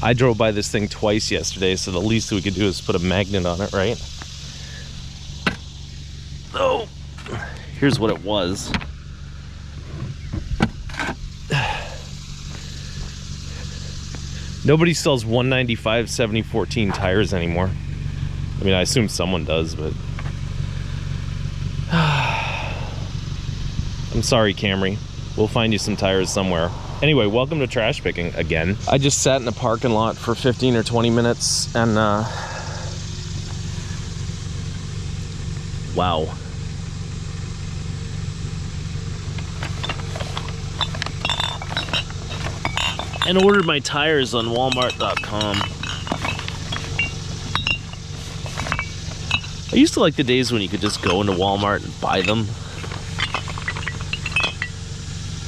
I drove by this thing twice yesterday, so the least we could do is put a magnet on it, right? Oh, here's what it was. Nobody sells 195 7014 tires anymore. I mean, I assume someone does, but I'm sorry, Camry. We'll find you some tires somewhere. Anyway, welcome to trash picking again. I just sat in the parking lot for 15 or 20 minutes and wow. And ordered my tires on Walmart.com. I used to like the days when you could just go into Walmart and buy them.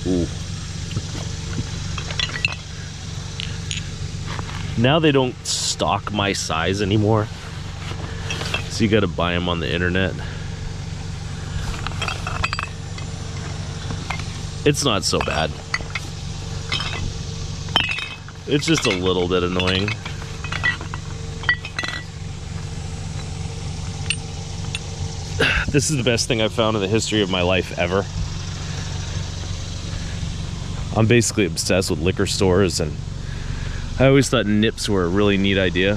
Ooh. Now they don't stock my size anymore, so you gotta buy them on the internet. It's not so bad. It's just a little bit annoying. This is the best thing I've found in the history of my life ever. I'm basically obsessed with liquor stores, and I always thought nips were a really neat idea.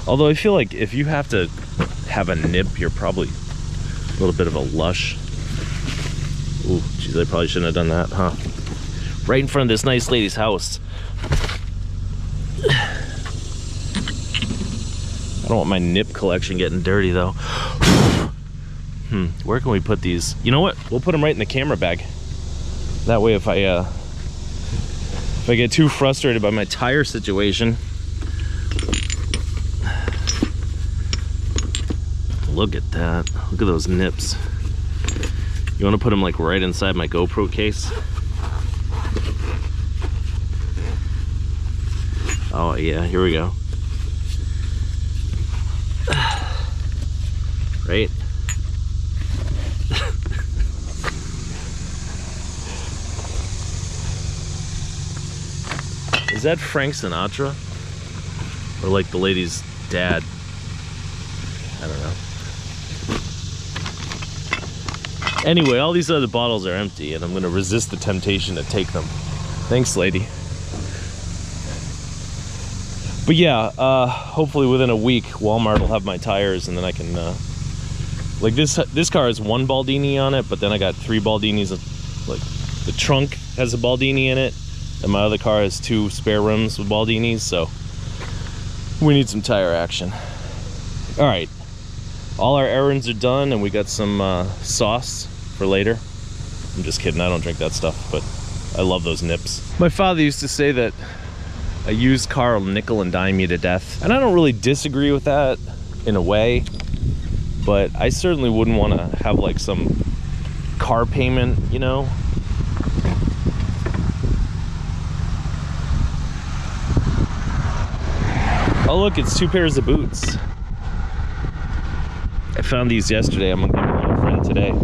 Although I feel like if you have to have a nip, you're probably a little bit of a lush. Ooh, geez, I probably shouldn't have done that, huh? Right in front of this nice lady's house. I don't want my nip collection getting dirty, though. Where can we put these? You know what? We'll put them right in the camera bag. That way, if I get too frustrated by my tire situation. Look at that. Look at those nips. You want to put them like right inside my GoPro case? Oh yeah, here we go. Right? Is that Frank Sinatra? Or like the lady's dad? I don't know. Anyway, all these other bottles are empty, and I'm gonna resist the temptation to take them. Thanks, lady. But yeah, hopefully within a week, Walmart will have my tires, and then I can, like this car has one Baldini on it, but then I got 3 Baldinis. Like the trunk has a Baldini in it, and my other car has 2 spare rims with Baldinis, so we need some tire action. All right, all our errands are done, and we got some sauce for later. I'm just kidding, I don't drink that stuff, but I love those nips. My father used to say that a used car will nickel and dime you to death, and I don't really disagree with that in a way, but I certainly wouldn't want to have like some car payment, you know. Oh look, it's 2 pairs of boots. I found these yesterday. I'm gonna give them to a friend today.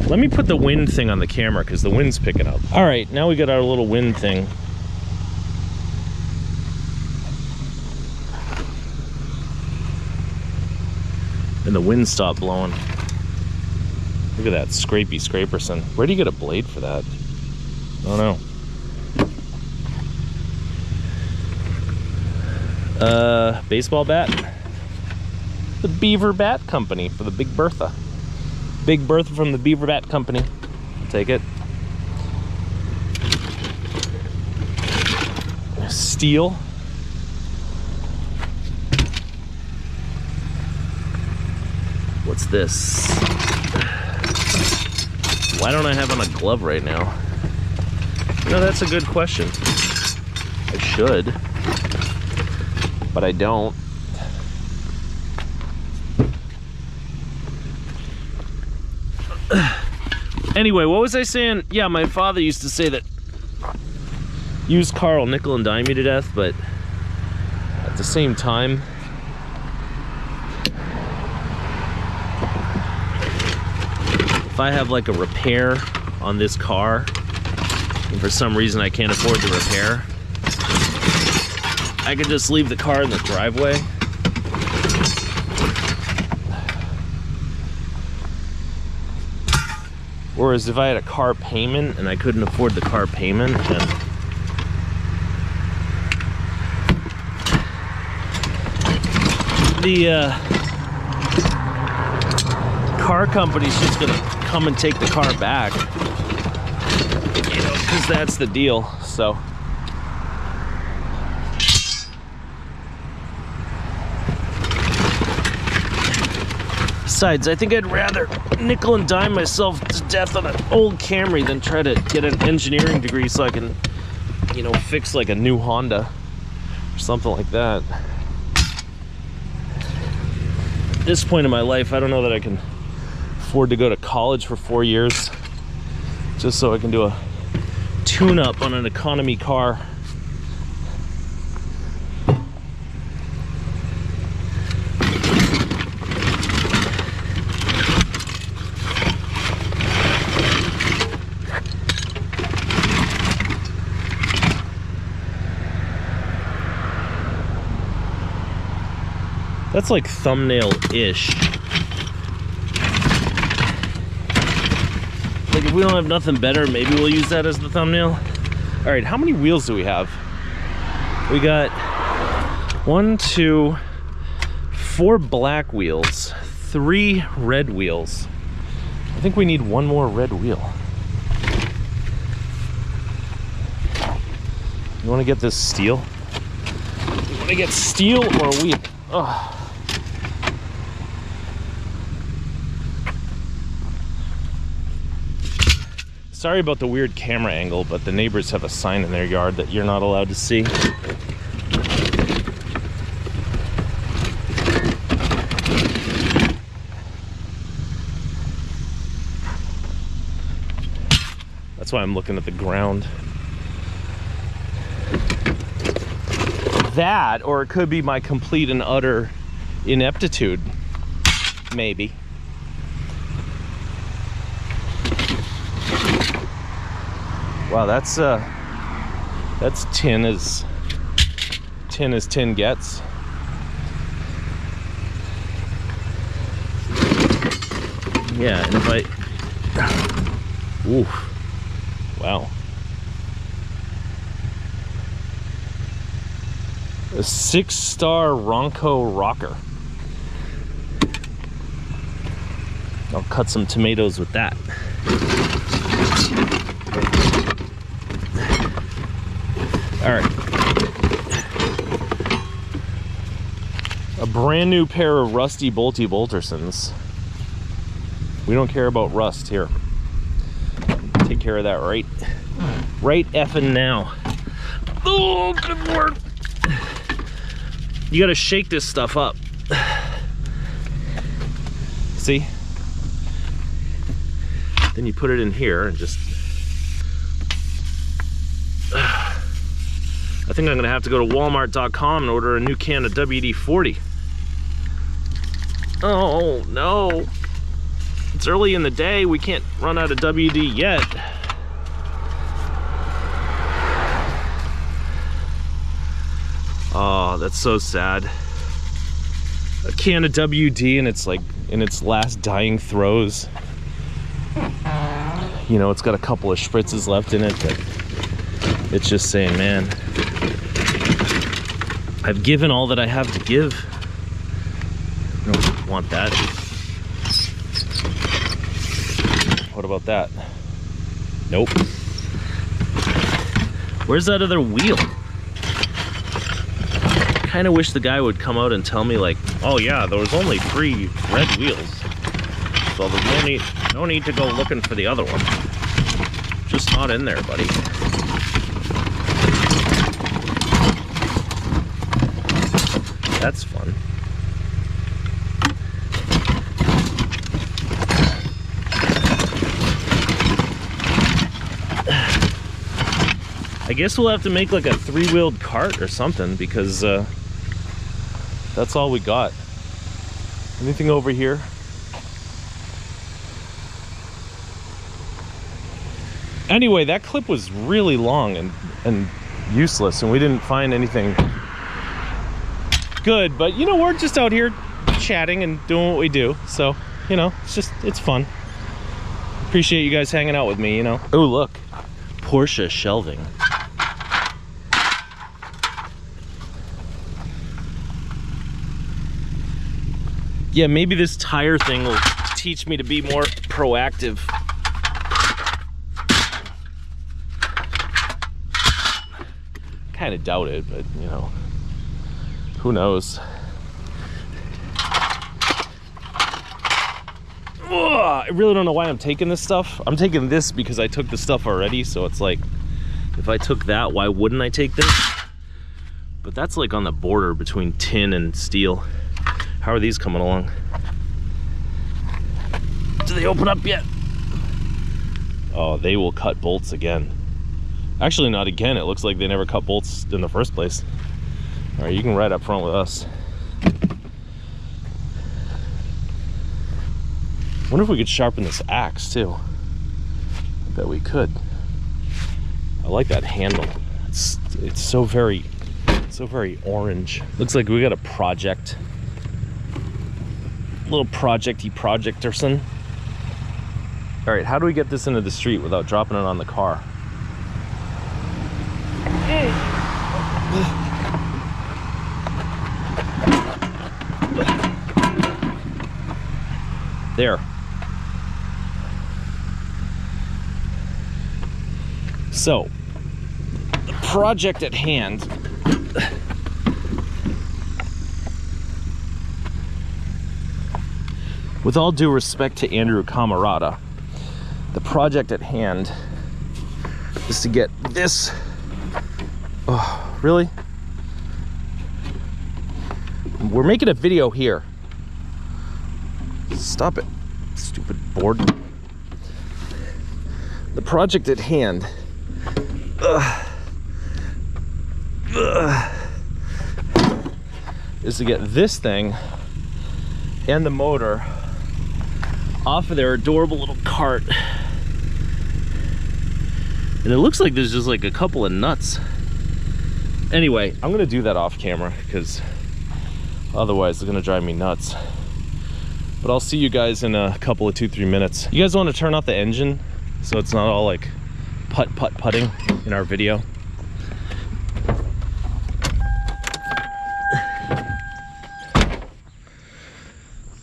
Let me put the wind thing on the camera because the wind's picking up. All right, now we got our little wind thing. And the wind stopped blowing. Look at that scrapey scraperson. Where do you get a blade for that? I don't know. Baseball bat. The Beaver Bat Company for the Big Bertha. Big Bertha from the Beaver Bat Company. Take it. Steel. What's this? Why don't I have on a glove right now? You know, that's a good question. I should, but I don't. Anyway, what was I saying? Yeah, my father used to say that used car will nickel and dime you to death, but at the same time, if I have like a repair on this car, and for some reason I can't afford the repair, I could just leave the car in the driveway. Whereas if I had a car payment and I couldn't afford the car payment, then the car company's just gonna come and take the car back, you know, because that's the deal. So besides, I think I'd rather nickel and dime myself to death on an old Camry than try to get an engineering degree so I can, you know, fix like a new Honda or something like that. At this point in my life, I don't know that I can afford to go to college for 4 years just so I can do a tune-up on an economy car. That's like thumbnail-ish. Like if we don't have nothing better, maybe we'll use that as the thumbnail. All right, how many wheels do we have? We got 1, 2, 4 black wheels, 3 red wheels. I think we need 1 more red wheel. You want to get this steel? You want to get steel or wheel? Oh. Sorry about the weird camera angle, but the neighbors have a sign in their yard that you're not allowed to see. That's why I'm looking at the ground. That, or it could be my complete and utter ineptitude, maybe. Wow, that's tin as tin gets. Yeah, and if I, ooh, wow. A 6-star Ronco rocker. I'll cut some tomatoes with that. All right. A brand new pair of rusty bolty Boltersons. We don't care about rust here. Take care of that right effing now. Oh, good lord. You gotta shake this stuff up. See? Then you put it in here and just... I think I'm gonna have to go to Walmart.com and order a new can of WD-40. Oh no. It's early in the day, we can't run out of WD yet. Oh, that's so sad. A can of WD and it's like in its last dying throes. You know, it's got a couple of spritzes left in it, but it's just saying, man, I've given all that I have to give. I don't want that. What about that? Nope. Where's that other wheel? I kind of wish the guy would come out and tell me, like, oh yeah, there was only 3 red wheels, so there's no need to go looking for the other one. Just not in there, buddy. That's fun. I guess we'll have to make like a 3-wheeled cart or something, because that's all we got. Anything over here? Anyway, that clip was really long and useless, and we didn't find anything good, but you know, we're just out here chatting and doing what we do, so you know, it's fun. Appreciate you guys hanging out with me, you know. Oh look, Porsche shelving. Yeah, maybe this tire thing will teach me to be more proactive. Kind of doubt it, but you know, who knows. Ugh, I really don't know why I'm taking this stuff. I'm taking this because I took the stuff already, so it's like, if I took that, why wouldn't I take this? But that's like on the border between tin and steel. How are these coming along? Do they open up yet? Oh, they will cut bolts again. Actually, not again. It looks like they never cut bolts in the first place. All right, you can ride up front with us. Wonder if we could sharpen this axe too. I bet we could. I like that handle. It's so very orange. Looks like we got a project. Little projecty projecterson. All right, how do we get this into the street without dropping it on the car? There. So, the project at hand. With all due respect to Andrew Camarada, the project at hand is to get this. Oh, really? We're making a video here. Stop it, stupid board. The project at hand is to get this thing and the motor off of their adorable little cart. And it looks like there's just like a couple of nuts. Anyway, I'm gonna do that off camera because otherwise it's gonna drive me nuts. But I'll see you guys in a couple of 2-3 minutes. You guys want to turn off the engine so it's not all like putting in our video?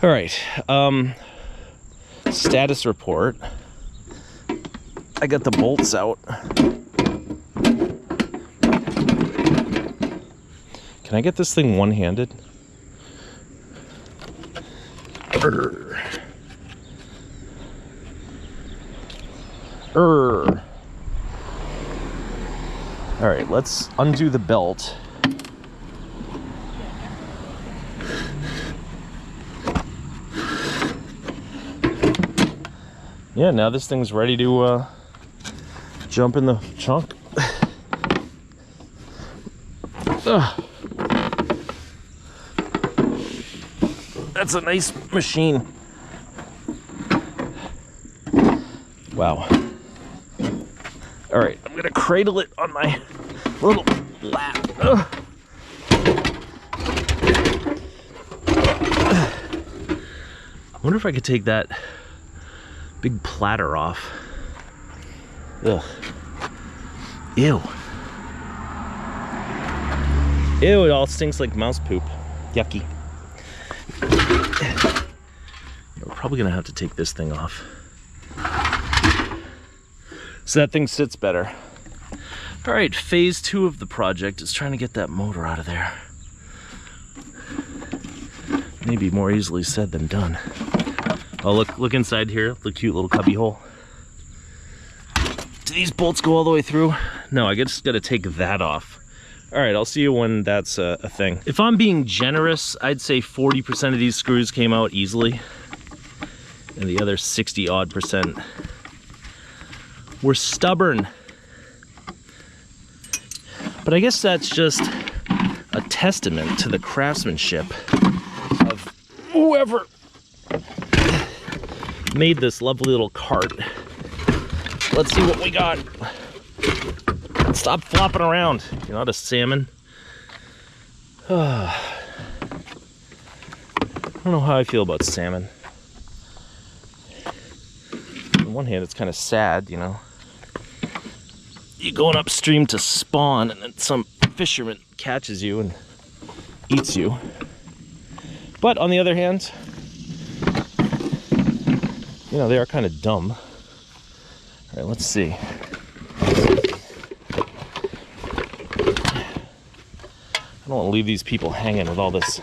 All right, status report. I got the bolts out. Can I get this thing one-handed? All right, let's undo the belt. Yeah, now this thing's ready to jump in the trunk. That's a nice machine. Wow. All right, I'm gonna cradle it on my little lap. I wonder if I could take that big platter off. Ugh. Ew. Ew, it all stinks like mouse poop. Yucky. We're probably gonna have to take this thing off so that thing sits better. All right, phase 2 of the project is trying to get that motor out of there. Maybe more easily said than done. Oh, look inside here, the cute little cubby hole. Do these bolts go all the way through? No, I just gotta take that off. All right, I'll see you when that's a thing. If I'm being generous, I'd say 40% of these screws came out easily, and the other 60-odd% were stubborn. But I guess that's just a testament to the craftsmanship of whoever made this lovely little cart. Let's see what we got. Stop flopping around. You're not a salmon. I don't know how I feel about salmon. On one hand, it's kind of sad, you know. You're going upstream to spawn, and then some fisherman catches you and eats you. But on the other hand, you know, they are kind of dumb. All right, let's see. I don't want to leave these people hanging with all this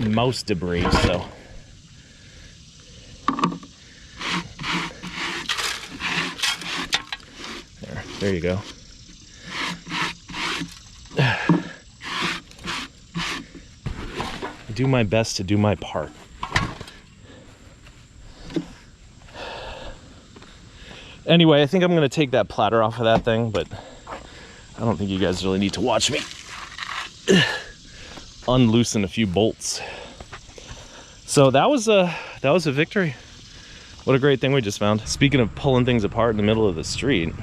mouse debris, so. There you go. I do my best to do my part. Anyway, I think I'm gonna take that platter off of that thing, but I don't think you guys really need to watch me unloosen a few bolts. So that was a victory. What a great thing we just found. Speaking of pulling things apart in the middle of the street,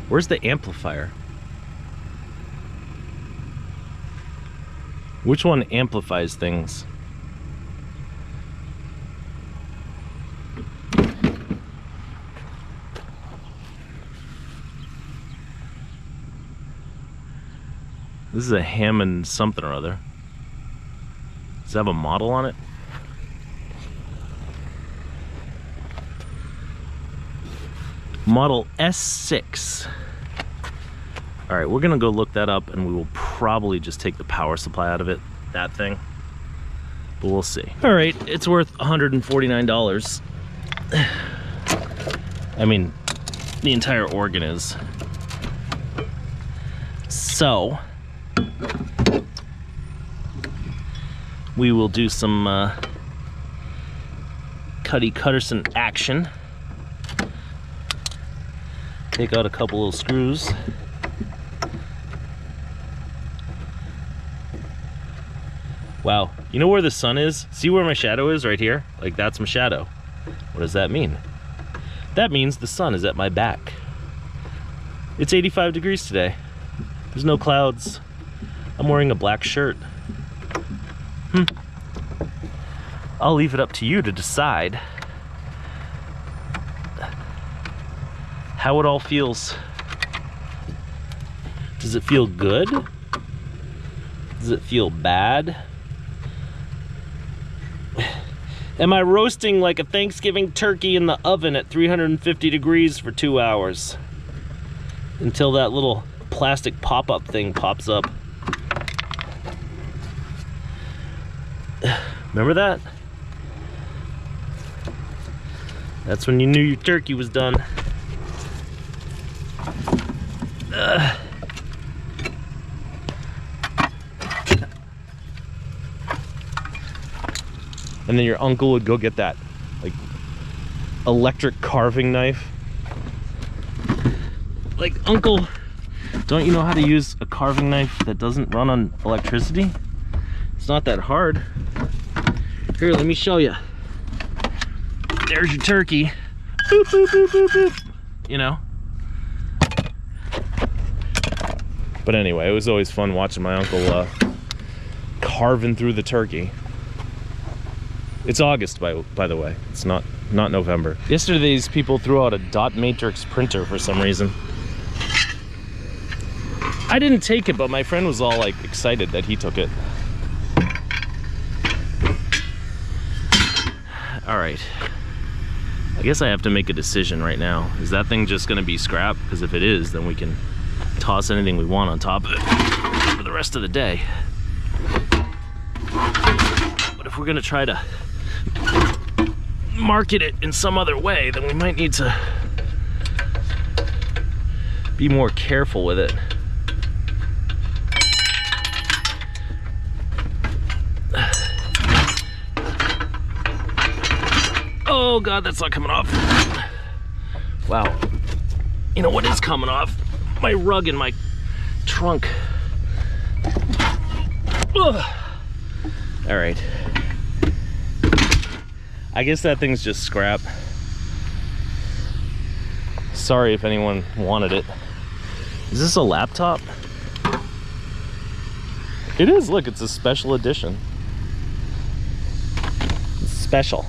where's the amplifier? Which one amplifies things? This is a Hammond something or other. Does it have a model on it? Model S6. All right, we're gonna go look that up, and we will probably just take the power supply out of it, that thing. But we'll see. All right, it's worth $149. I mean, the entire organ is. So, we will do some Cuddy Cutterson action. Take out a couple little screws. Wow, you know where the sun is? See where my shadow is right here? Like, that's my shadow. What does that mean? That means the sun is at my back. It's 85 degrees today. There's no clouds. I'm wearing a black shirt. I'll leave it up to you to decide how it all feels. Does it feel good? Does it feel bad? Am I roasting like a Thanksgiving turkey in the oven at 350 degrees for 2 hours? Until that little plastic pop-up thing pops up. Remember that? That's when you knew your turkey was done. And then your uncle would go get that, like, electric carving knife. Like, Uncle, don't you know how to use a carving knife that doesn't run on electricity? It's not that hard. Here, let me show you. There's your turkey. Boop, boop, boop, boop, boop. You know? But anyway, it was always fun watching my uncle carving through the turkey. It's August, by the way. It's not November. Yesterday, these people threw out a dot matrix printer for some reason. I didn't take it, but my friend was all like excited that he took it. All right. I guess I have to make a decision right now. Is that thing just gonna be scrap? Because if it is, then we can toss anything we want on top of it for the rest of the day. But if we're gonna try to market it in some other way, then we might need to be more careful with it. Oh God, that's not coming off. Wow. You know what is coming off? My rug in my trunk. Ugh. All right. I guess that thing's just scrap. Sorry if anyone wanted it. Is this a laptop? It is, look, it's a special edition. It's special.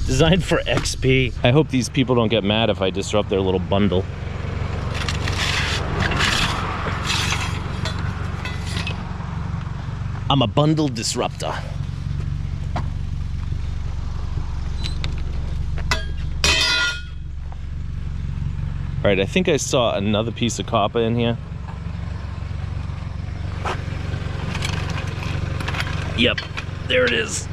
Designed for XP. I hope these people don't get mad if I disrupt their little bundle. I'm a bundle disruptor. All right, I think I saw another piece of copper in here. Yep, there it is.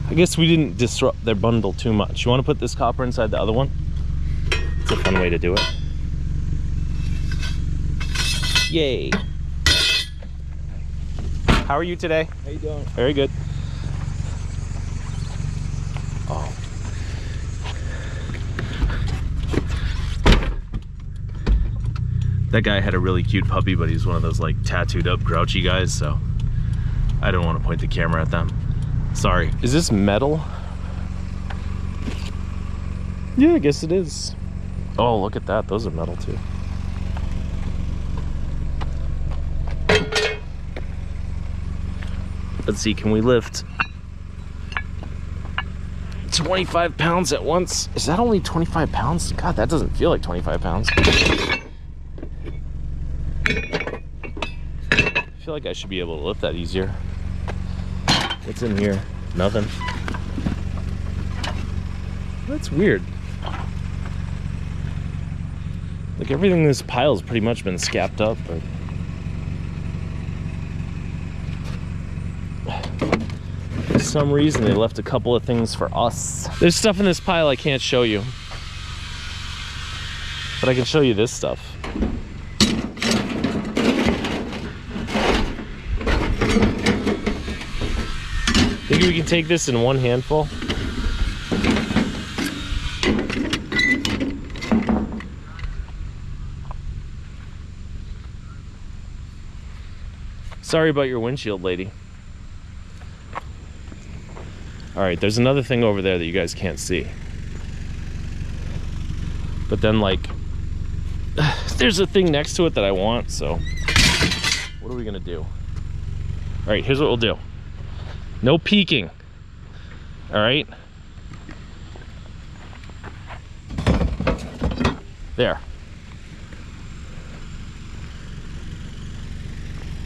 I guess we didn't disrupt their bundle too much. You want to put this copper inside the other one? It's a fun way to do it. Yay. How are you today? How you doing? Very good. Oh. That guy had a really cute puppy, but he's one of those like tattooed up grouchy guys, so I don't want to point the camera at them. Sorry. Is this metal? Yeah, I guess it is. Oh, look at that. Those are metal too. Let's see, can we lift 25 pounds at once? Is that only 25 pounds? God, that doesn't feel like 25 pounds. I feel like I should be able to lift that easier. What's in here? Nothing. That's weird. Like everything in this pile's pretty much been scapped up, but for some reason they left a couple of things for us. There's stuff in this pile I can't show you, but I can show you this stuff. Think we can take this in one handful? Sorry about your windshield, lady. All right, there's another thing over there that you guys can't see. But then, like, there's a thing next to it that I want, so what are we gonna do? All right, here's what we'll do. No peeking. All right. There.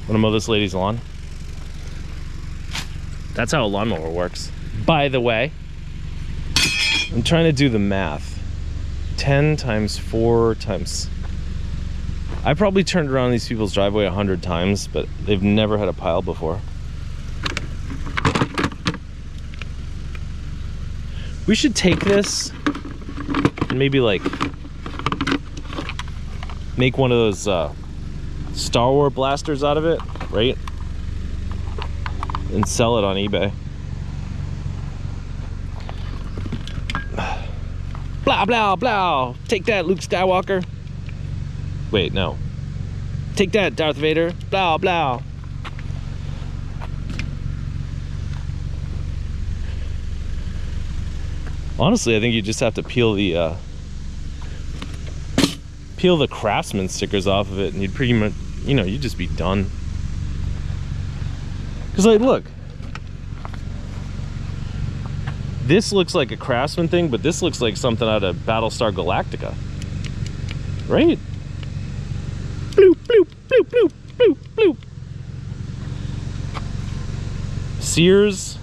Wanna mow this lady's lawn? That's how a lawnmower works. By the way, I'm trying to do the math. 10 times 4 times... I probably turned around these people's driveway 100 times, but they've never had a pile before. We should take this and maybe like make one of those Star Wars blasters out of it, right? And sell it on eBay. Blah, blah, blah. Take that, Luke Skywalker. Wait, no. Take that, Darth Vader. Blah, blah. Honestly, I think you just have to peel the Craftsman stickers off of it, and you'd pretty much, you know, you'd just be done. Cause like, look, this looks like a Craftsman thing, but this looks like something out of Battlestar Galactica, right? Bloop, bloop, bloop, bloop, bloop, bloop. Sears,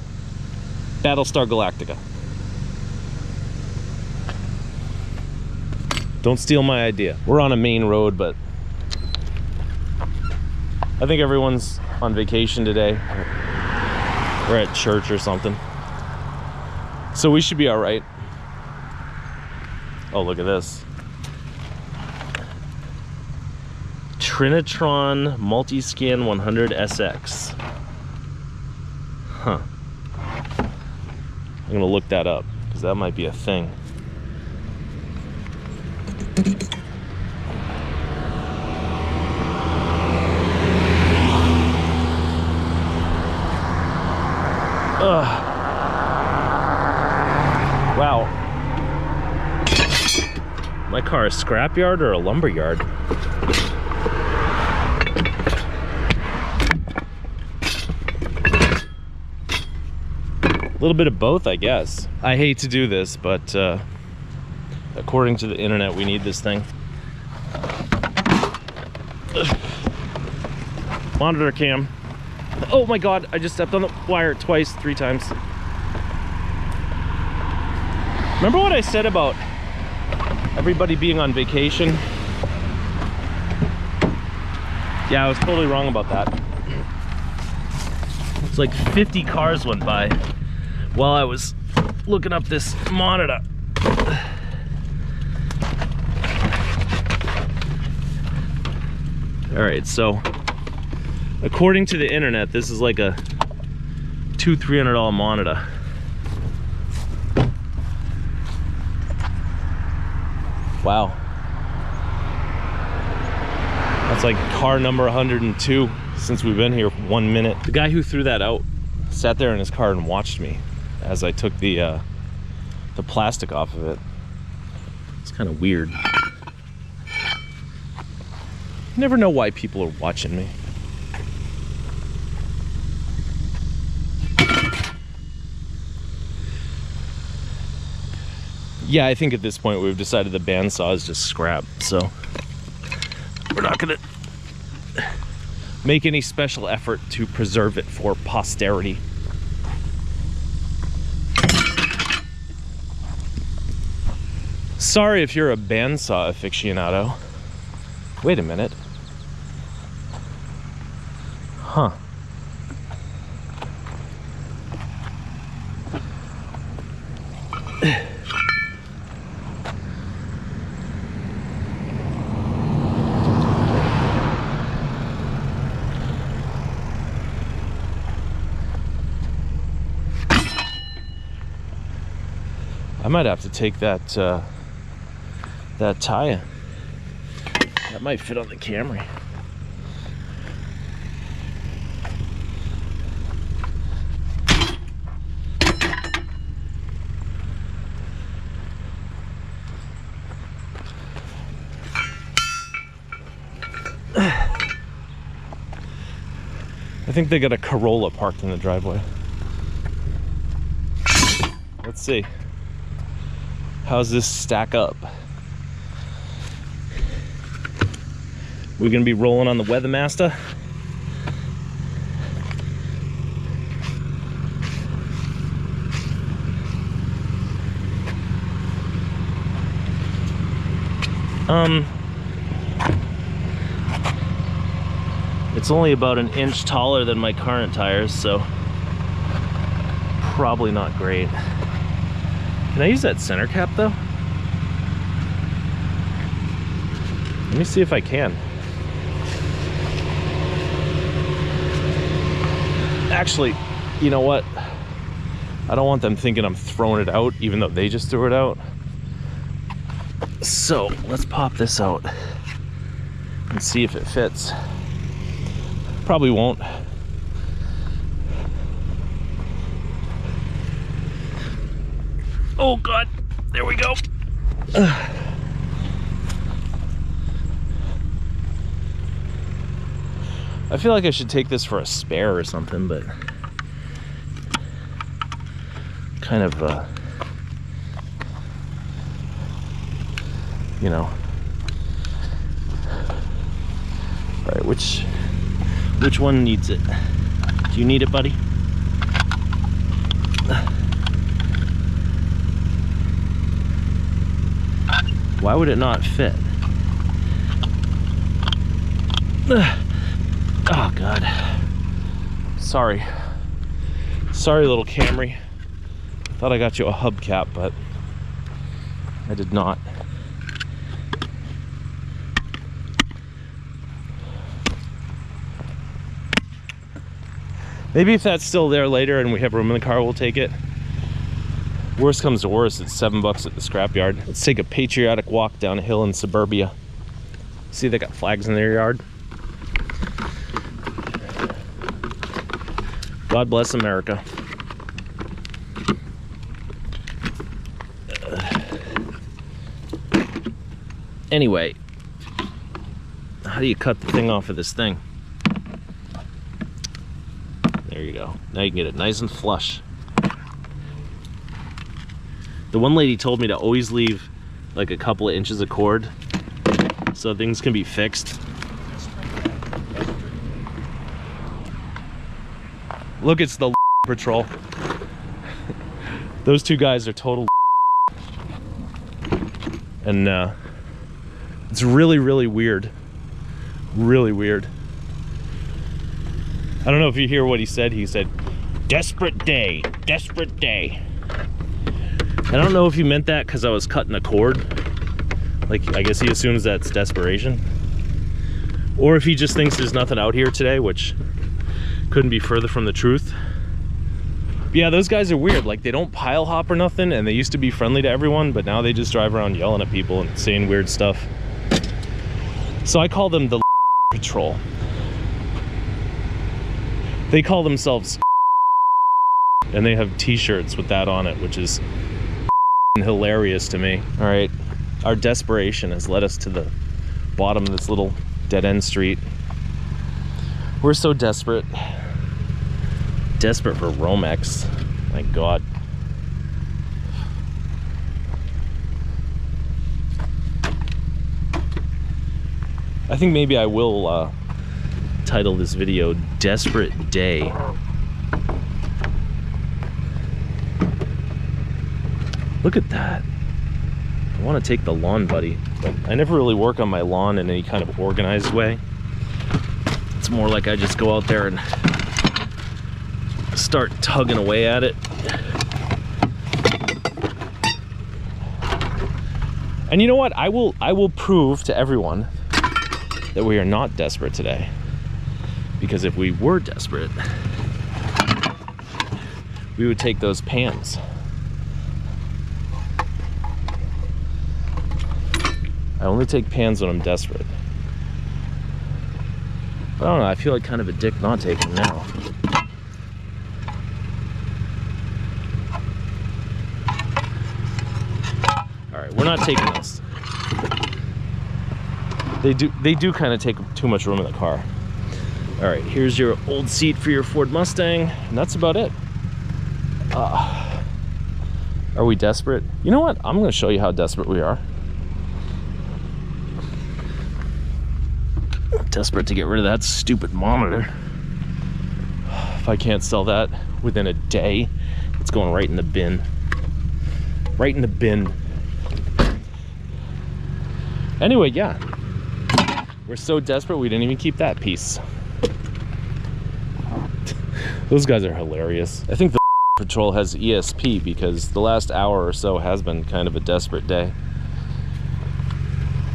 Battlestar Galactica. Don't steal my idea. We're on a main road, but I think everyone's on vacation today. We're at church or something. So we should be all right. Oh, look at this. Trinitron Multiscan 100 SX. Huh. I'm gonna look that up because that might be a thing. Ugh. Wow. My car a scrapyard or a lumber yard? A little bit of both, I guess. I hate to do this, but according to the internet, we need this thing. Ugh. Monitor cam. Oh my god, I just stepped on the wire twice, 3 times. Remember what I said about everybody being on vacation? Yeah, I was totally wrong about that. It's like 50 cars went by while I was looking up this monitor. Alright, so according to the internet, this is like a $200-300 monitor. Wow. That's like car number 102 since we've been here 1 minute. The guy who threw that out sat there in his car and watched me as I took the plastic off of it. It's kind of weird. You never know why people are watching me. Yeah, I think at this point we've decided the bandsaw is just scrap, so we're not gonna make any special effort to preserve it for posterity. Sorry if you're a bandsaw aficionado. Wait a minute. Huh. I might have to take that that tire. That might fit on the Camry. I think they got a Corolla parked in the driveway. Let's see. How's this stack up? We're gonna be rolling on the Weathermaster. It's only about an inch taller than my current tires, so probably not great. Can I use that center cap though? Let me see if I can. Actually, you know what? I don't want them thinking I'm throwing it out, even though they just threw it out. So let's pop this out and see if it fits. Probably won't. Oh God, there we go. I feel like I should take this for a spare or something, but kind of, you know. All right, which one needs it? Do you need it, buddy? Why would it not fit? Oh God. Sorry. Sorry, little Camry. Thought I got you a hubcap, but I did not. Maybe if that's still there later and we have room in the car, we'll take it. Worst comes to worst, it's $7 at the scrapyard. Let's take a patriotic walk down a hill in suburbia. See, they got flags in their yard. God bless America. Anyway, how do you cut the thing off of this thing? There you go. Now you can get it nice and flush. The one lady told me to always leave like a couple of inches of cord so things can be fixed. Look, it's the patrol. Those two guys are total and it's really, really weird. Really weird. I don't know if you hear what he said. He said, desperate day, desperate day. I don't know if he meant that because I was cutting a cord. Like, I guess he assumes that's desperation. Or if he just thinks there's nothing out here today, which couldn't be further from the truth. But yeah, those guys are weird. Like, they don't pile hop or nothing, and they used to be friendly to everyone, but now they just drive around yelling at people and saying weird stuff. So I call them the patrol. They call themselves and they have t-shirts with that on it, which is hilarious to me. All right, our desperation has led us to the bottom of this little dead-end street. We're so desperate. Desperate for Romex. My God. I think maybe I will title this video Desperate Day. Look at that. I want to take the lawn buddy, but I never really work on my lawn in any kind of organized way. It's more like I just go out there and start tugging away at it. And you know what? I will prove to everyone that we are not desperate today. Because if we were desperate, we would take those pans. I only take pans when I'm desperate. But I don't know, I feel like kind of a dick not taking them now. Alright, we're not taking this. They do kind of take too much room in the car. All right, here's your old seat for your Ford Mustang, and that's about it. Are we desperate? You know what? I'm gonna show you how desperate we are. Desperate to get rid of that stupid monitor. If I can't sell that within a day, it's going right in the bin. Right in the bin. Anyway, yeah. We're so desperate we didn't even keep that piece. Those guys are hilarious. I think the patrol has ESP because the last hour or so has been kind of a desperate day.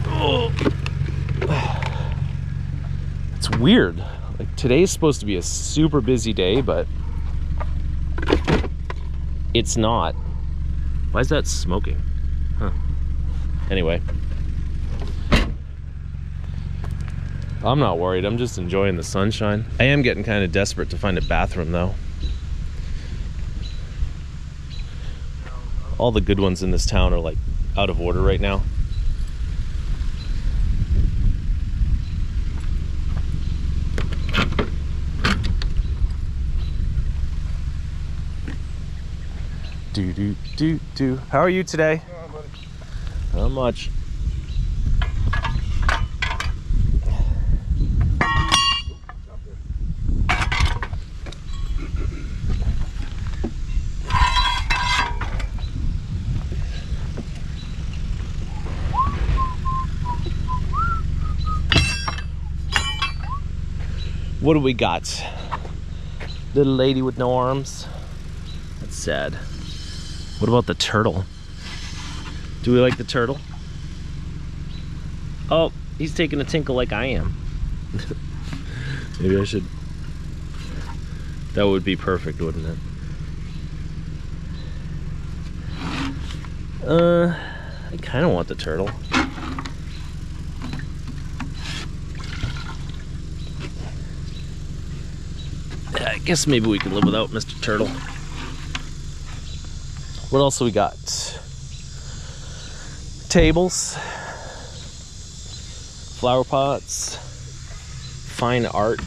Oh. It's weird. Like, today's supposed to be a super busy day, but it's not. Why is that smoking? Huh. Anyway. I'm not worried, I'm just enjoying the sunshine. I am getting kind of desperate to find a bathroom though. All the good ones in this town are like out of order right now. Do. How are you today? Oh, buddy. Not much. What do we got? Little lady with no arms. That's sad. What about the turtle? Do we like the turtle? Oh, he's taking a tinkle like I am. Maybe I should That would be perfect, wouldn't it? I kind of want the turtle. I guess maybe we can live without Mr. Turtle. What else do we got? Tables, flower pots, fine art.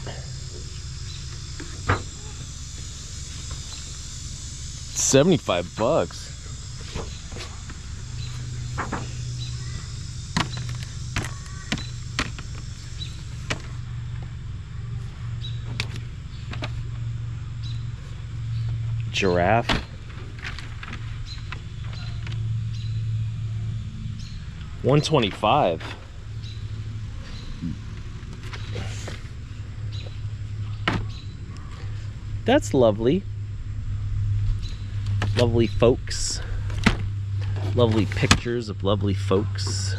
75 bucks. Giraffe. $125. That's lovely. Lovely folks. Lovely pictures of lovely folks.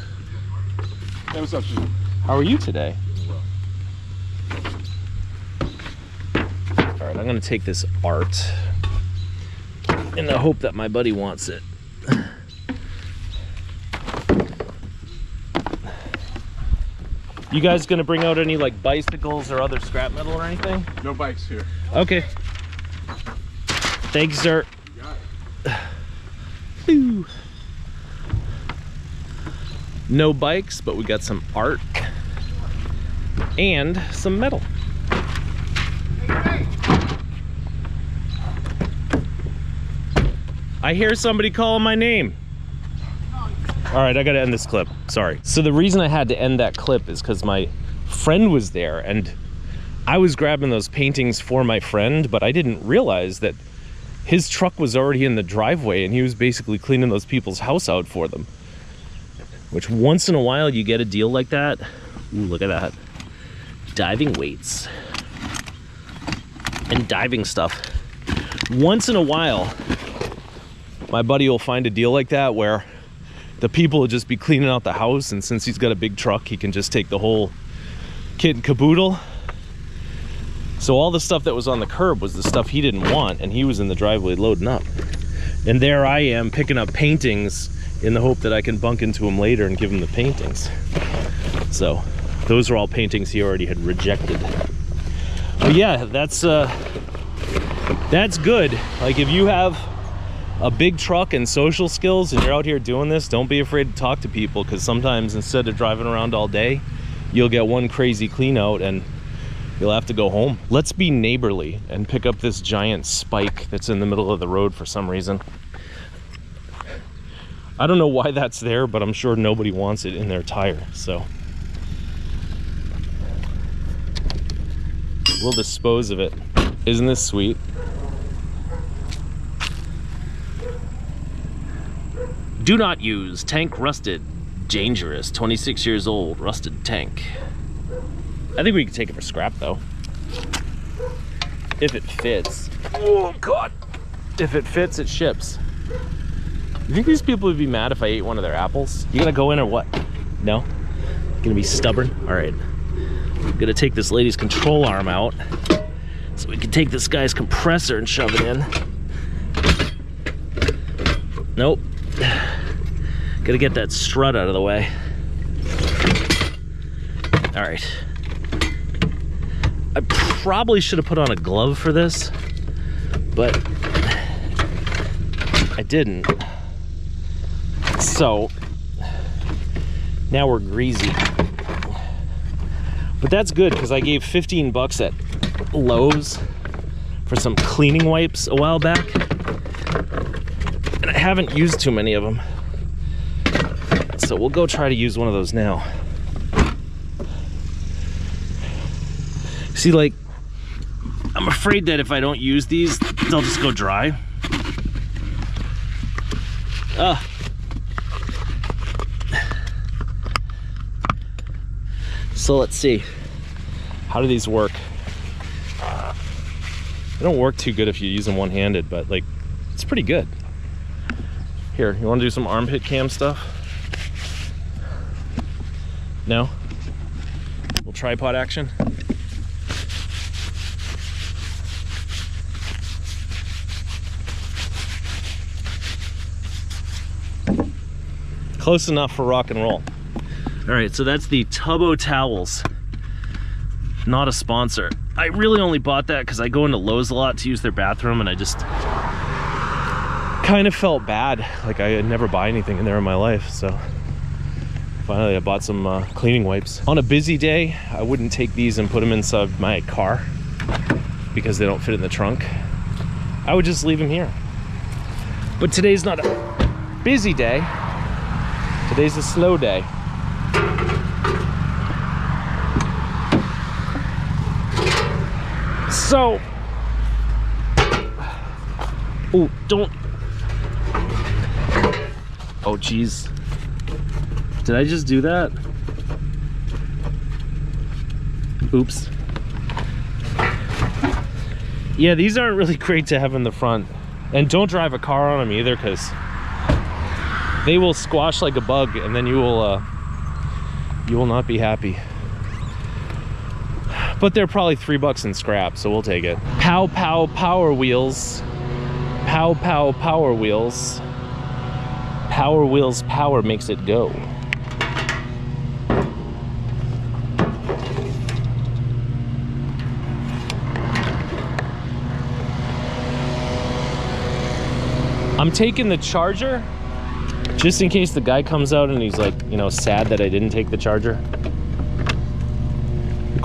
Hey, what's up, Steve? How are you today? Alright, I'm gonna take this art in the hope that my buddy wants it. You guys gonna bring out any like bicycles or other scrap metal or anything? No bikes here. Okay. Thank you, sir. You got it. Ooh. No bikes, but we got some art and some metal. I hear somebody calling my name. All right, I gotta end this clip, sorry. So the reason I had to end that clip is because my friend was there and I was grabbing those paintings for my friend, but I didn't realize that his truck was already in the driveway and he was basically cleaning those people's house out for them. Which once in a while you get a deal like that. Ooh, look at that. Diving weights. And diving stuff. Once in a while, my buddy will find a deal like that where the people will just be cleaning out the house, and since he's got a big truck, he can just take the whole kit and caboodle. So all the stuff that was on the curb was the stuff he didn't want, and he was in the driveway loading up. And there I am picking up paintings in the hope that I can bunk into him later and give him the paintings. So those are all paintings he already had rejected. But yeah, that's good. Like, if you have a big truck and social skills and you're out here doing this, don't be afraid to talk to people, because sometimes instead of driving around all day, you'll get one crazy clean out and you'll have to go home. Let's be neighborly and pick up this giant spike that's in the middle of the road for some reason. I don't know why that's there, but I'm sure nobody wants it in their tire, so we'll dispose of it. Isn't this sweet? Do not use, tank rusted, dangerous, 26 years old, rusted tank. I think we can take it for scrap though. If it fits. Oh God. If it fits, it ships. You think these people would be mad if I ate one of their apples? You gonna go in or what? No? Gonna be stubborn? All right. I'm gonna take this lady's control arm out so we can take this guy's compressor and shove it in. Nope. Gotta get that strut out of the way. All right. I probably should have put on a glove for this, but I didn't. So now we're greasy. But that's good, because I gave 15 bucks at Lowe's for some cleaning wipes a while back, and I haven't used too many of them. So we'll go try to use one of those now. See, like, I'm afraid that if I don't use these, they'll just go dry. So let's see. How do these work? They don't work too good if you use them one-handed, but like, it's pretty good. Here, you want to do some armpit cam stuff? No? A little tripod action? Close enough for rock and roll. All right, so that's the Tubbo towels. Not a sponsor. I really only bought that because I go into Lowe's a lot to use their bathroom, and I just kind of felt bad. Like I had never buy anything in there in my life, so finally I bought some cleaning wipes. On a busy day, I wouldn't take these and put them inside my car because they don't fit in the trunk. I would just leave them here. But today's not a busy day. Today's a slow day. So, oh, don't. Oh, geez. Did I just do that? Oops. Yeah, these aren't really great to have in the front. And don't drive a car on them either, because they will squash like a bug, and then you will not be happy. But they're probably $3 in scrap, so we'll take it. Pow pow power wheels. Pow pow power wheels. Power wheels power makes it go. I'm taking the charger just in case the guy comes out and he's like, you know, sad that I didn't take the charger.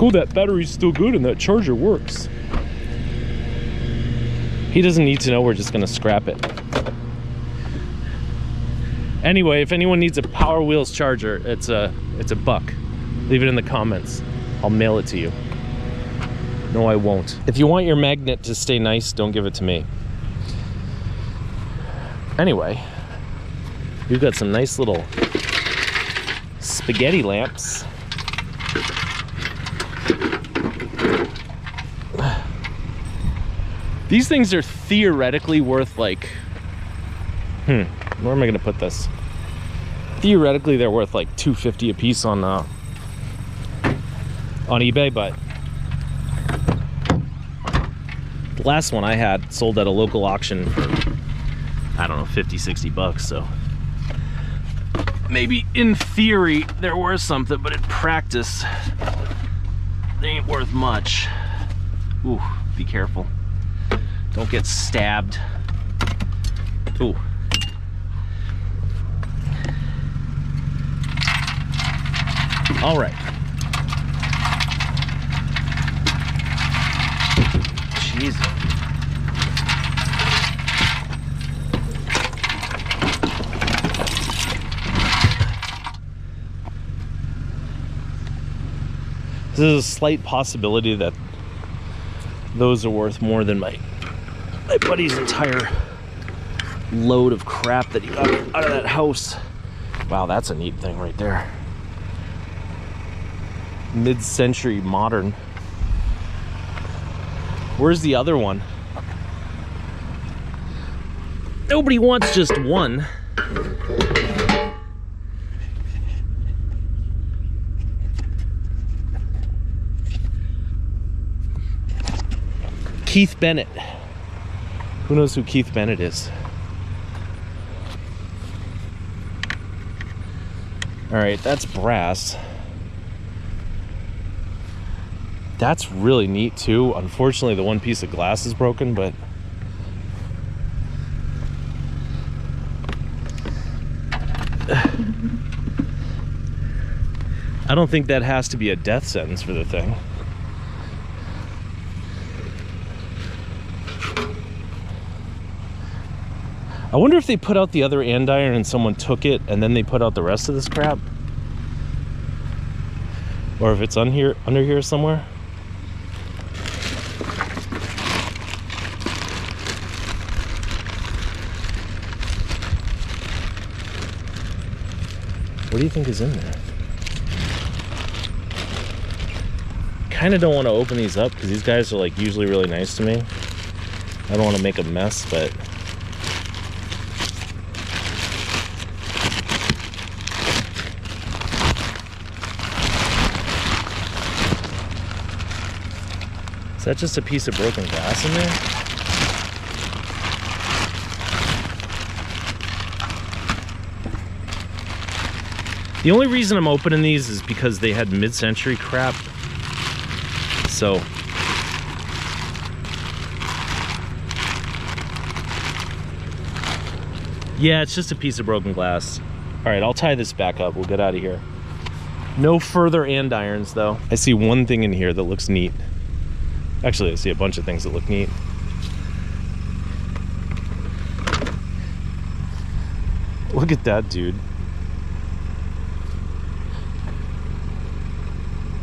Oh, that battery's still good and that charger works. He doesn't need to know we're just gonna scrap it. Anyway, if anyone needs a Power Wheels charger, it's a buck. Leave it in the comments. I'll mail it to you. No, I won't. If you want your magnet to stay nice, don't give it to me. Anyway, we've got some nice little spaghetti lamps. These things are theoretically worth like, where am I gonna put this? Theoretically, they're worth like $2.50 a piece on eBay, but the last one I had sold at a local auction for, I don't know, 50, 60 bucks, so maybe in theory they're worth something, but in practice they ain't worth much. Ooh, be careful. Don't get stabbed. Ooh. All right. Jesus. There's a slight possibility that those are worth more than my buddy's entire load of crap that he got out of that house. Wow, that's a neat thing right there. Mid-century modern. Where's the other one? Nobody wants just one. Keith Bennett. Who knows who Keith Bennett is? All right, that's brass. That's really neat too. Unfortunately, the one piece of glass is broken, but I don't think that has to be a death sentence for the thing. I wonder if they put out the other andiron and someone took it and then they put out the rest of this crap. Or if it's under here somewhere. What do you think is in there? Kind of don't want to open these up because these guys are like usually really nice to me. I don't want to make a mess, but is that just a piece of broken glass in there? The only reason I'm opening these is because they had mid-century crap. So yeah, it's just a piece of broken glass. All right, I'll tie this back up. We'll get out of here. No further andirons though. I see one thing in here that looks neat. Actually, I see a bunch of things that look neat. Look at that, dude.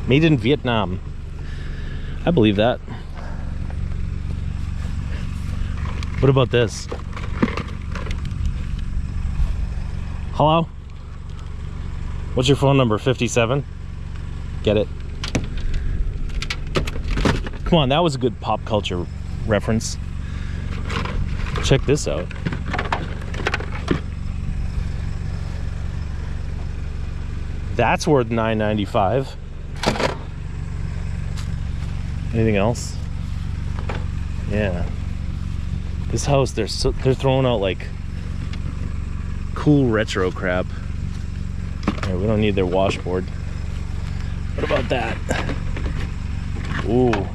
Made in Vietnam. I believe that. What about this? Hello? What's your phone number? 57? Get it? Come on, that was a good pop culture reference. Check this out. That's worth $9.95. Anything else? Yeah. This house, they're throwing out like cool retro crap. All right, we don't need their washboard. What about that? Ooh.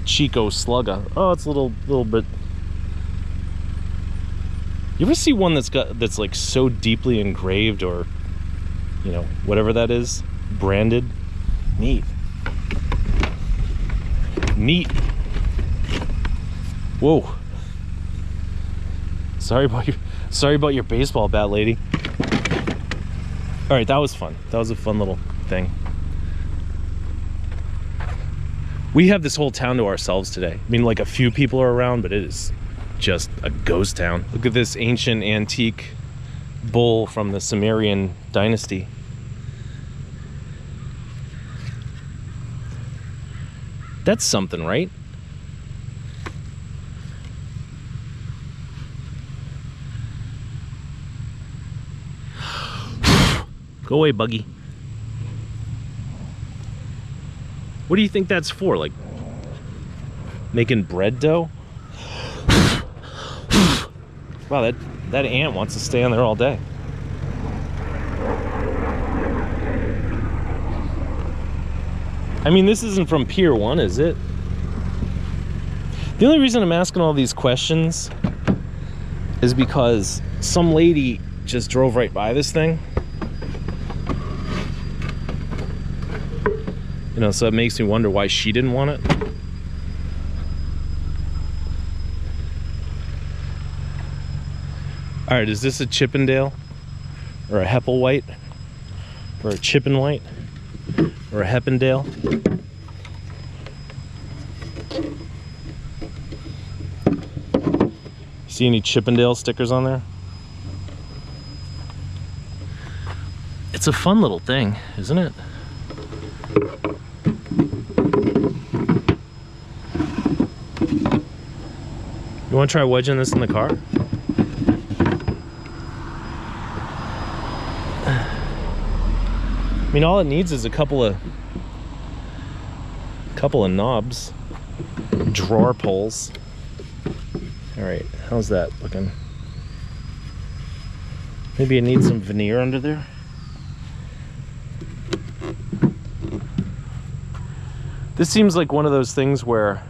Chico Slugger. Oh, it's a little bit. You ever see one that's like so deeply engraved, or you know, whatever that is, branded? Neat. Neat. Whoa. Sorry about your baseball bat, lady. All right, that was fun. That was a fun little thing. We have this whole town to ourselves today. I mean, like a few people are around, but it is just a ghost town. Look at this ancient antique bull from the Sumerian dynasty. That's something, right? Go away, Buggy. What do you think that's for? Like making bread dough? Wow, that ant wants to stay on there all day. I mean, this isn't from Pier 1, is it? The only reason I'm asking all these questions is because some lady just drove right by this thing. You know, so it makes me wonder why she didn't want it. All right, is this a Chippendale or a Hepplewhite or a Chippendale or a Heppendale? See any Chippendale stickers on there? It's a fun little thing, isn't it? You want to try wedging this in the car? I mean, all it needs is a couple of knobs, drawer pulls. All right, how's that looking? Maybe it needs some veneer under there. This seems like one of those things where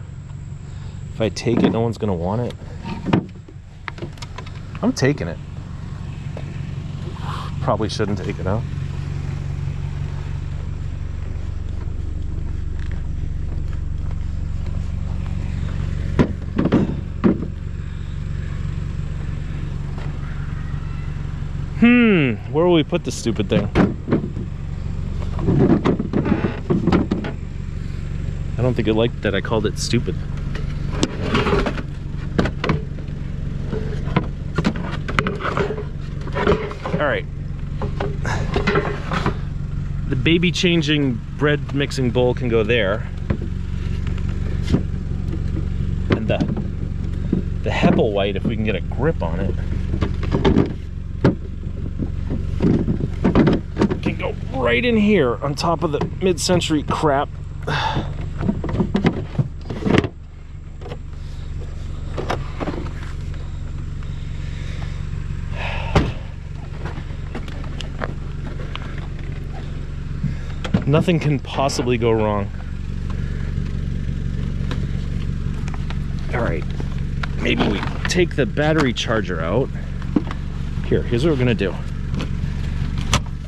if I take it, no one's gonna want it. I'm taking it. Probably shouldn't take it out. Where will we put this stupid thing? I don't think it liked that I called it stupid. All right. The baby changing bread mixing bowl can go there. And the Hepplewhite, if we can get a grip on it, can go right in here on top of the mid-century crap. Nothing can possibly go wrong. All right, maybe we take the battery charger out. Here's what we're gonna do.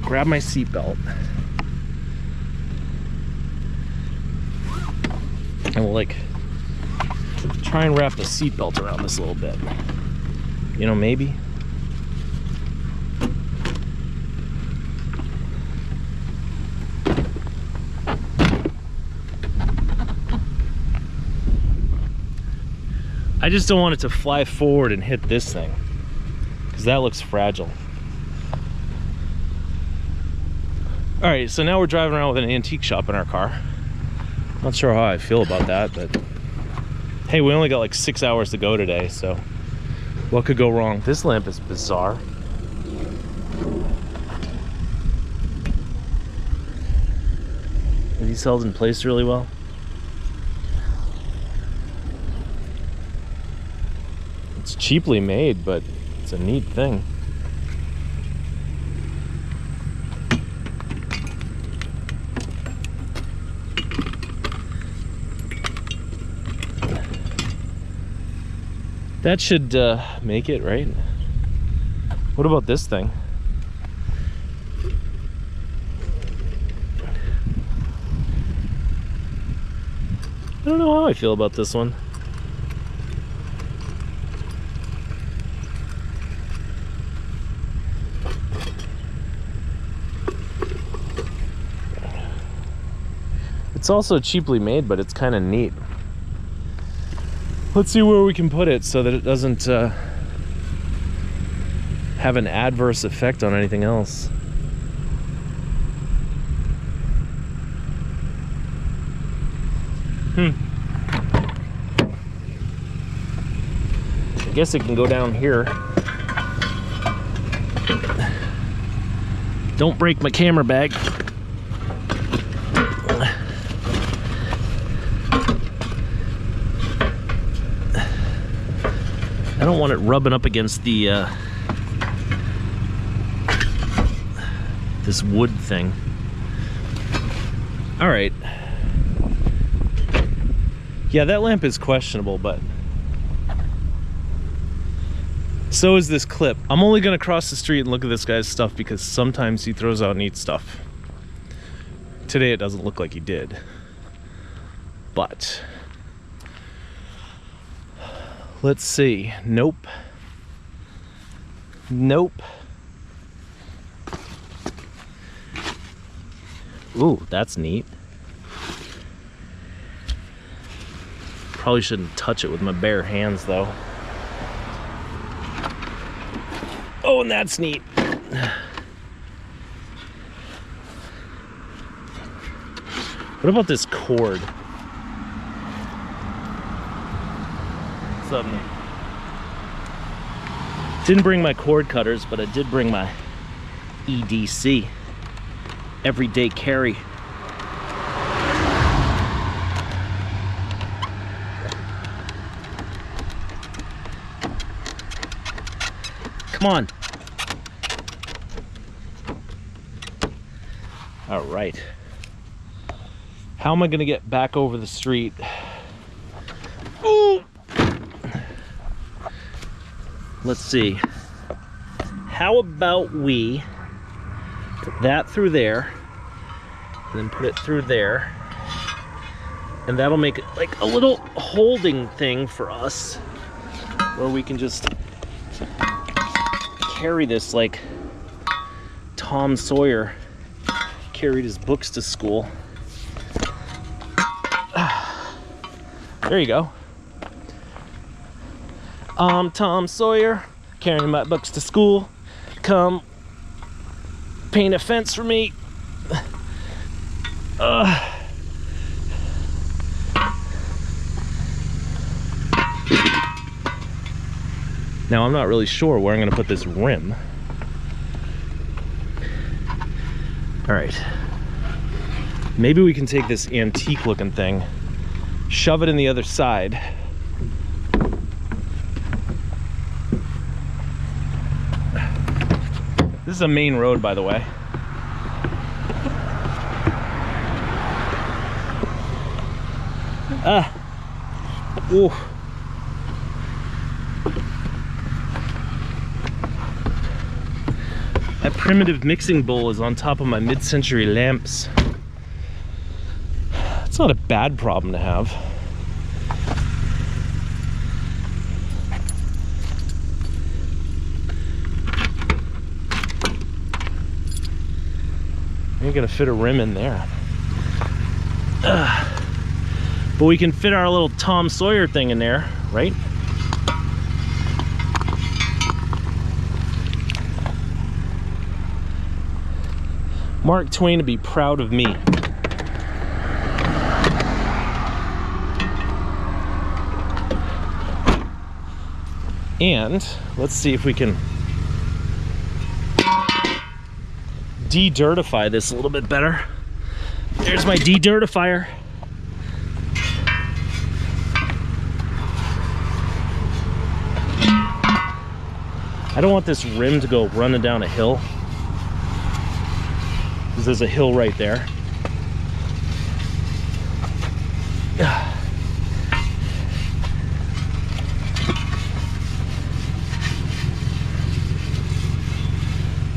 Grab my seatbelt. And we'll like try and wrap the seatbelt around this a little bit. You know, maybe. I just don't want it to fly forward and hit this thing, because that looks fragile. All right, so now we're driving around with an antique shop in our car. Not sure how I feel about that, but hey, we only got like 6 hours to go today, so what could go wrong? This lamp is bizarre. Are these held in place really well? It's cheaply made, but it's a neat thing. That should make it, right? What about this thing? I don't know how I feel about this one. It's also cheaply made, but it's kind of neat. Let's see where we can put it so that it doesn't have an adverse effect on anything else. I guess it can go down here. Don't break my camera bag. I don't want it rubbing up against the this wood thing. All right. Yeah, that lamp is questionable, but so is this clip. I'm only gonna cross the street and look at this guy's stuff because sometimes he throws out neat stuff. Today it doesn't look like he did, but let's see. Nope. Nope. Ooh, that's neat. Probably shouldn't touch it with my bare hands though. Oh, and that's neat. What about this cord? What's up, Nick? Didn't bring my cord cutters, but I did bring my EDC, everyday carry. Come on. All right. How am I gonna get back over the street? Ooh. Let's see. How about we put that through there, and then put it through there, and that'll make it like a little holding thing for us, where we can just carry this like Tom Sawyer carried his books to school. There you go. I'm Tom Sawyer, carrying my books to school. Come paint a fence for me. Now I'm not really sure where I'm gonna put this rim. All right. Maybe we can take this antique looking thing, shove it in the other side. This is a main road, by the way. Ooh. That primitive mixing bowl is on top of my mid-century lamps. It's not a bad problem to have. You're gonna fit a rim in there. But we can fit our little Tom Sawyer thing in there, right? Mark Twain to be proud of me. And let's see if we can de-dirtify this a little bit better. There's my de-dirtifier. I don't want this rim to go running down a hill, because there's a hill right there.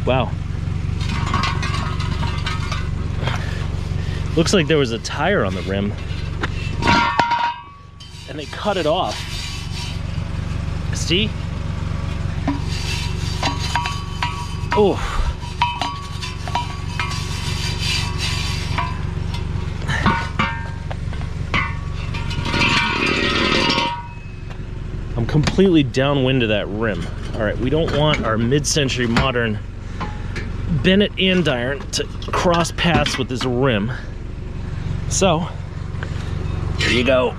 Wow. Looks like there was a tire on the rim and they cut it off. See? Oh. I'm completely downwind of that rim. All right, we don't want our mid-century modern Bennett andiron to cross paths with this rim. So, here you go.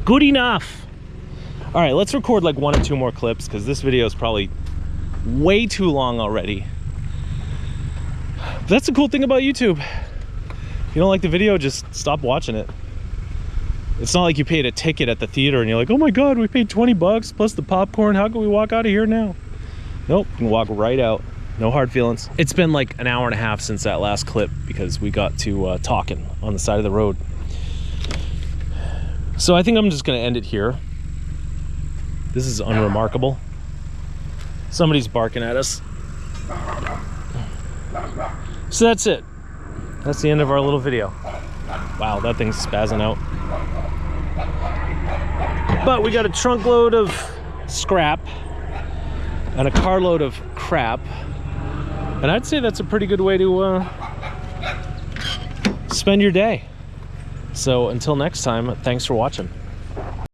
Good enough. All right, let's record like 1 or 2 more clips, because this video is probably way too long already. But that's the cool thing about YouTube. If you don't like the video, just stop watching it. It's not like you paid a ticket at the theater and you're like, oh my God, we paid 20 bucks plus the popcorn. How can we walk out of here now? Nope, you can walk right out. No hard feelings. It's been like an hour and a half since that last clip because we got to talking on the side of the road. So I think I'm just gonna end it here. This is unremarkable. Somebody's barking at us. So that's it. That's the end of our little video. Wow, that thing's spazzing out. But we got a trunk load of scrap and a carload of crap. And I'd say that's a pretty good way to spend your day. So until next time, thanks for watching.